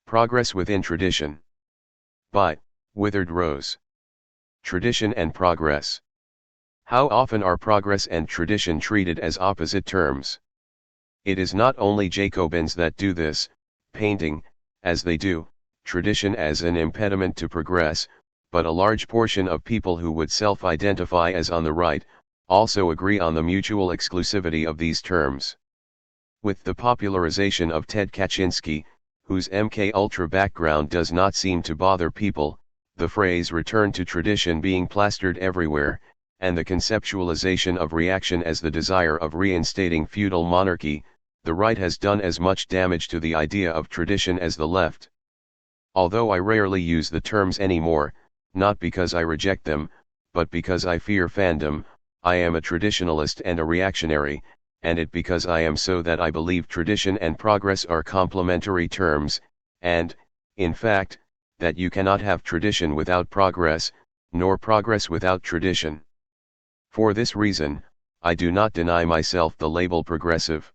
Progress within tradition. By Withered Rose. Tradition and progress. How often are progress and tradition treated as opposite terms? It is not only Jacobins that do this, painting, as they do, tradition as an impediment to progress, but a large portion of people who would self-identify as on the right, also agree on the mutual exclusivity of these terms. With the popularization of Ted Kaczynski, whose MK Ultra background does not seem to bother people, the phrase return to tradition being plastered everywhere, and the conceptualization of reaction as the desire of reinstating feudal monarchy, the right has done as much damage to the idea of tradition as the left. Although I rarely use the terms anymore, not because I reject them, but because I fear fandom, I am a traditionalist and a reactionary, and it because I am so that I believe tradition and progress are complementary terms, and, in fact, that you cannot have tradition without progress, nor progress without tradition. For this reason, I do not deny myself the label progressive.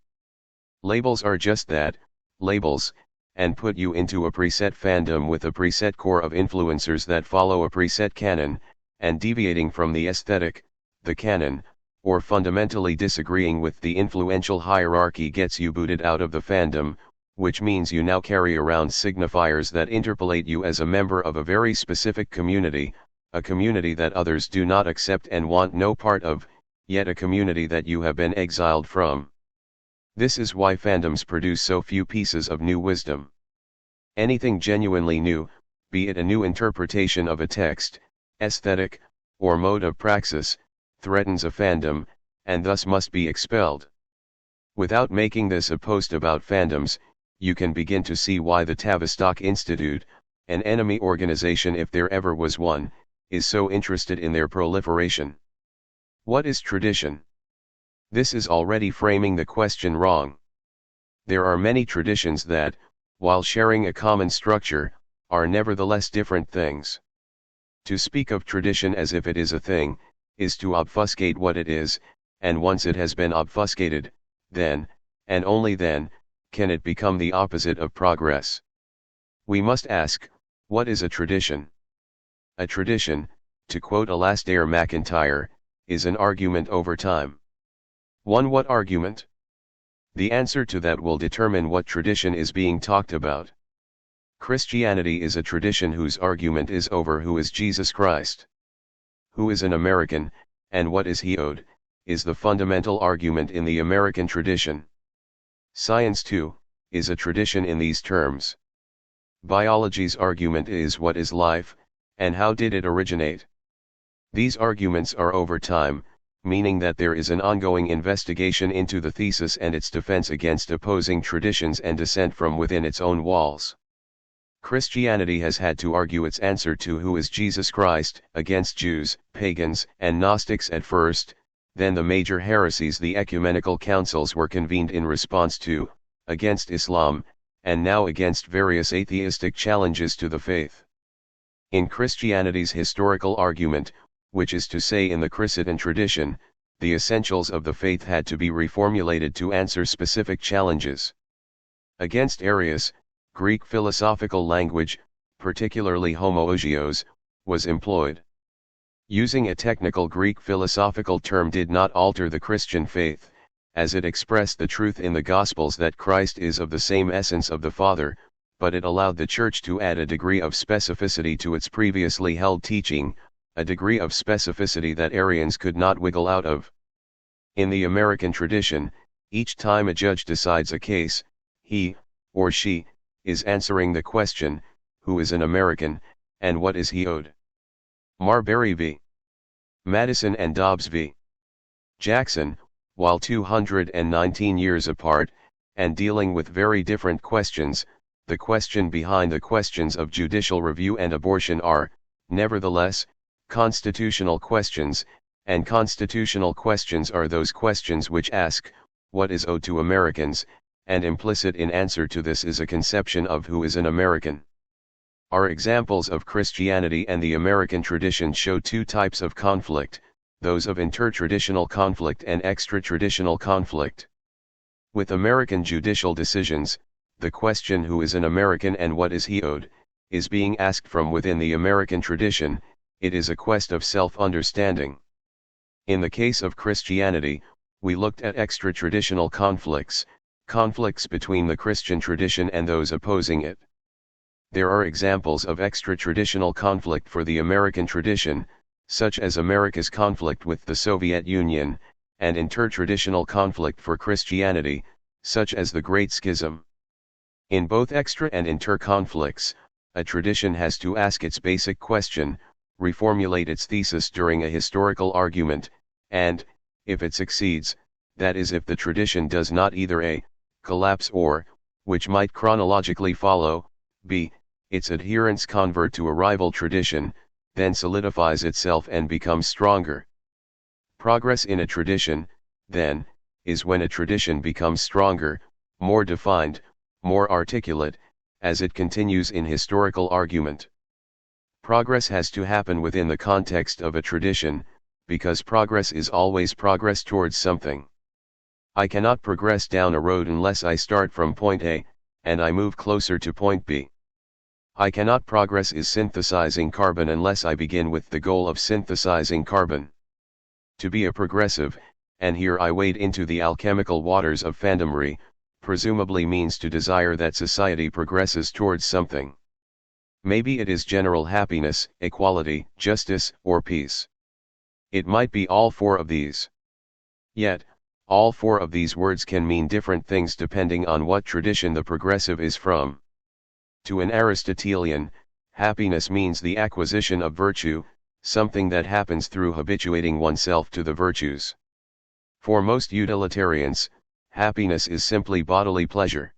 Labels are just that, labels, and put you into a preset fandom with a preset core of influencers that follow a preset canon, and deviating from the aesthetic, the canon, or fundamentally disagreeing with the influential hierarchy gets you booted out of the fandom, which means you now carry around signifiers that interpolate you as a member of a very specific community, a community that others do not accept and want no part of, yet a community that you have been exiled from. This is why fandoms produce so few pieces of new wisdom. Anything genuinely new, be it a new interpretation of a text, aesthetic, or mode of praxis, threatens a fandom, and thus must be expelled. Without making this a post about fandoms, you can begin to see why the Tavistock Institute, an enemy organization if there ever was one, is so interested in their proliferation. What is tradition? This is already framing the question wrong. There are many traditions that, while sharing a common structure, are nevertheless different things. To speak of tradition as if it is a thing, is to obfuscate what it is, and once it has been obfuscated, then, and only then, can it become the opposite of progress. We must ask, what is a tradition? A tradition, to quote Alasdair MacIntyre, is an argument over time. What argument? The answer to that will determine what tradition is being talked about. Christianity is a tradition whose argument is over who is Jesus Christ. Who is an American, and what is he owed, is the fundamental argument in the American tradition. Science, too, is a tradition in these terms. Biology's argument is what is life, and how did it originate? These arguments are over time, meaning that there is an ongoing investigation into the thesis and its defense against opposing traditions and dissent from within its own walls. Christianity has had to argue its answer to who is Jesus Christ against Jews, pagans, and Gnostics at first, then the major heresies the ecumenical councils were convened in response to, against Islam, and now against various atheistic challenges to the faith. In Christianity's historical argument, which is to say in the Christian tradition, the essentials of the faith had to be reformulated to answer specific challenges. Against Arius, Greek philosophical language, particularly homoousios, was employed. Using a technical Greek philosophical term did not alter the Christian faith, as it expressed the truth in the Gospels that Christ is of the same essence of the Father, but it allowed the Church to add a degree of specificity to its previously held teaching, a degree of specificity that Arians could not wiggle out of. In the American tradition, each time a judge decides a case, he, or she, is answering the question, who is an American, and what is he owed? Marbury v. Madison and Dobbs v. Jackson, while 219 years apart, and dealing with very different questions, the question behind the questions of judicial review and abortion are, nevertheless, constitutional questions, and constitutional questions are those questions which ask, what is owed to Americans, and implicit in answer to this is a conception of who is an American. Our examples of Christianity and the American tradition show two types of conflict, those of intertraditional conflict and extra-traditional conflict. With American judicial decisions, the question who is an American and what is he owed, is being asked from within the American tradition. It is a quest of self-understanding. In the case of Christianity, we looked at extra-traditional conflicts between the Christian tradition and those opposing it. There are examples of extra-traditional conflict for the American tradition, such as America's conflict with the Soviet Union, and inter-traditional conflict for Christianity, such as the Great Schism. In both extra and inter-conflicts, a tradition has to ask its basic question, reformulate its thesis during a historical argument, and, if it succeeds, that is if the tradition does not either a. collapse or, which might chronologically follow, b. its adherents convert to a rival tradition, then solidifies itself and becomes stronger. Progress in a tradition, then, is when a tradition becomes stronger, more defined, more articulate, as it continues in historical argument. Progress has to happen within the context of a tradition, because progress is always progress towards something. I cannot progress down a road unless I start from point A, and I move closer to point B. I cannot progress is synthesizing carbon unless I begin with the goal of synthesizing carbon. To be a progressive, and here I wade into the alchemical waters of fandomery, presumably means to desire that society progresses towards something. Maybe it is general happiness, equality, justice, or peace. It might be all four of these. Yet, all four of these words can mean different things depending on what tradition the progressive is from. To an Aristotelian, happiness means the acquisition of virtue, something that happens through habituating oneself to the virtues. For most utilitarians, happiness is simply bodily pleasure.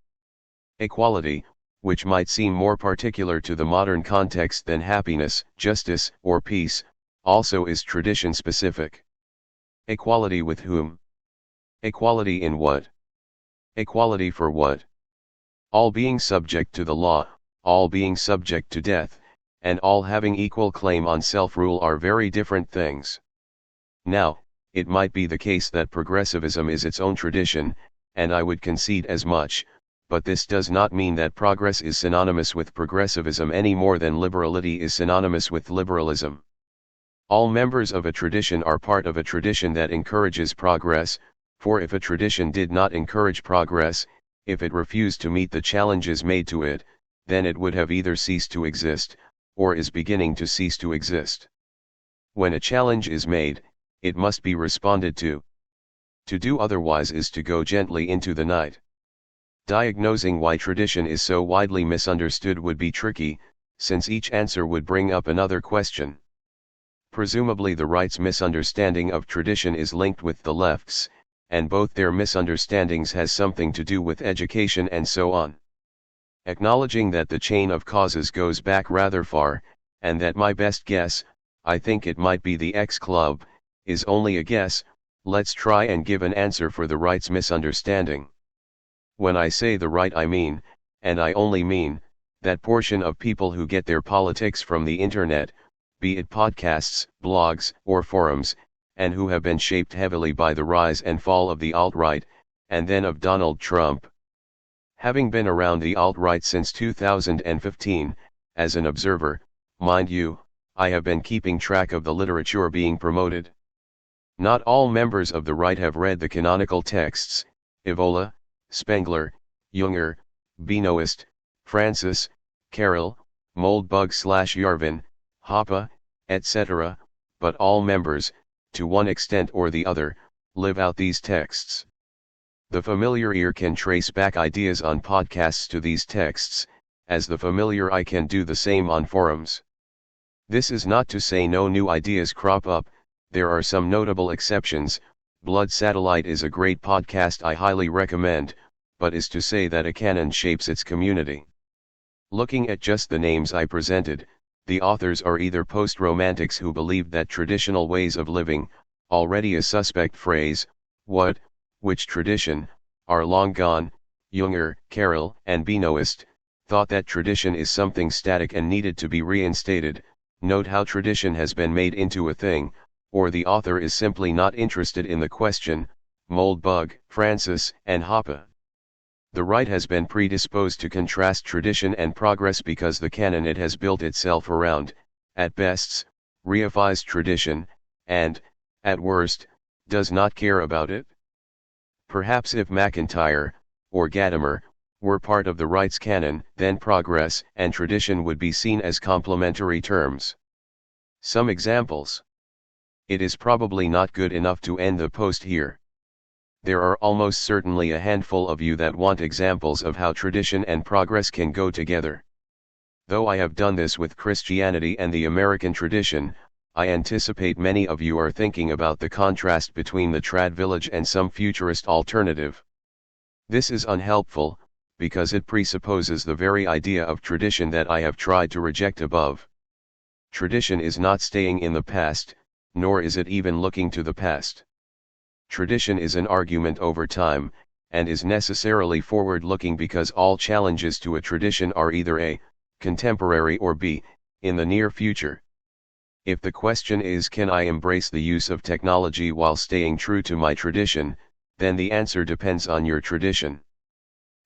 Equality, which might seem more particular to the modern context than happiness, justice, or peace, also is tradition-specific. Equality with whom? Equality in what? Equality for what? All being subject to the law, all being subject to death, and all having equal claim on self-rule are very different things. Now, it might be the case that progressivism is its own tradition, and I would concede as much, but this does not mean that progress is synonymous with progressivism any more than liberality is synonymous with liberalism. All members of a tradition are part of a tradition that encourages progress, for if a tradition did not encourage progress, if it refused to meet the challenges made to it, then it would have either ceased to exist, or is beginning to cease to exist. When a challenge is made, it must be responded to. To do otherwise is to go gently into the night. Diagnosing why tradition is so widely misunderstood would be tricky, since each answer would bring up another question. Presumably the right's misunderstanding of tradition is linked with the left's, and both their misunderstandings has something to do with education and so on. Acknowledging that the chain of causes goes back rather far, and that my best guess, I think it might be the X Club, is only a guess, let's try and give an answer for the right's misunderstanding. When I say the right I mean, and I only mean, that portion of people who get their politics from the internet, be it podcasts, blogs, or forums, and who have been shaped heavily by the rise and fall of the alt-right, and then of Donald Trump. Having been around the alt-right since 2015, as an observer, mind you, I have been keeping track of the literature being promoted. Not all members of the right have read the canonical texts, Evola, Spengler, Junger, Benoist, Francis, Carroll, Moldbug/Yarvin, Hoppe, etc., but all members, to one extent or the other, live out these texts. The familiar ear can trace back ideas on podcasts to these texts, as the familiar eye can do the same on forums. This is not to say no new ideas crop up, there are some notable exceptions. Blood Satellite is a great podcast I highly recommend, but is to say that a canon shapes its community. Looking at just the names I presented, the authors are either post-romantics who believed that traditional ways of living, already a suspect phrase, what, which tradition, are long gone. Junger, Carroll, and Benoist thought that tradition is something static and needed to be reinstated. Note how tradition has been made into a thing, or the author is simply not interested in the question. Moldbug, Francis, and Hoppe. The right has been predisposed to contrast tradition and progress because the canon it has built itself around, at best, reifies tradition, and, at worst, does not care about it. Perhaps if MacIntyre, or Gadamer, were part of the right's canon, then progress and tradition would be seen as complementary terms. Some examples. It is probably not good enough to end the post here. There are almost certainly a handful of you that want examples of how tradition and progress can go together. Though I have done this with Christianity and the American tradition, I anticipate many of you are thinking about the contrast between the trad village and some futurist alternative. This is unhelpful, because it presupposes the very idea of tradition that I have tried to reject above. Tradition is not staying in the past, nor is it even looking to the past. Tradition is an argument over time, and is necessarily forward-looking because all challenges to a tradition are either A, contemporary, or B, in the near future. If the question is, can I embrace the use of technology while staying true to my tradition, then the answer depends on your tradition.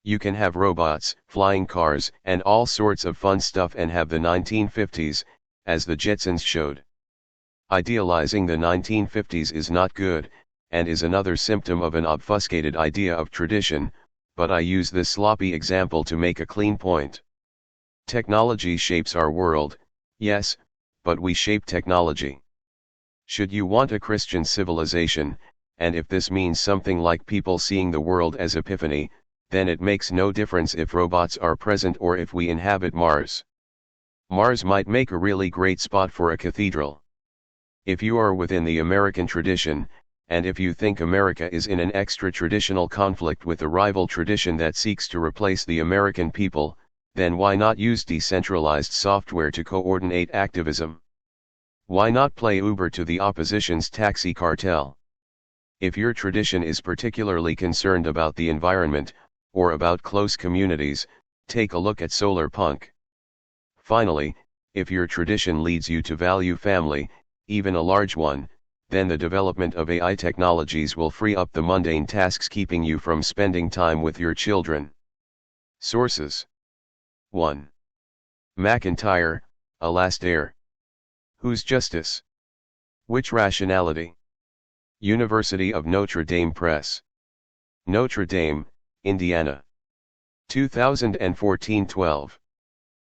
You can have robots, flying cars, and all sorts of fun stuff and have the 1950s, as the Jetsons showed. Idealizing the 1950s is not good, and is another symptom of an obfuscated idea of tradition, but I use this sloppy example to make a clean point. Technology shapes our world, yes, but we shape technology. Should you want a Christian civilization, and if this means something like people seeing the world as epiphany, then it makes no difference if robots are present or if we inhabit Mars. Mars might make a really great spot for a cathedral. If you are within the American tradition, and if you think America is in an extra-traditional conflict with a rival tradition that seeks to replace the American people, then why not use decentralized software to coordinate activism? Why not play Uber to the opposition's taxi cartel? If your tradition is particularly concerned about the environment, or about close communities, take a look at solar punk. Finally, if your tradition leads you to value family, even a large one, then the development of AI technologies will free up the mundane tasks keeping you from spending time with your children. Sources. 1. MacIntyre, Alastair. Whose justice? Which rationality? University of Notre Dame Press. Notre Dame, Indiana. 2014-12.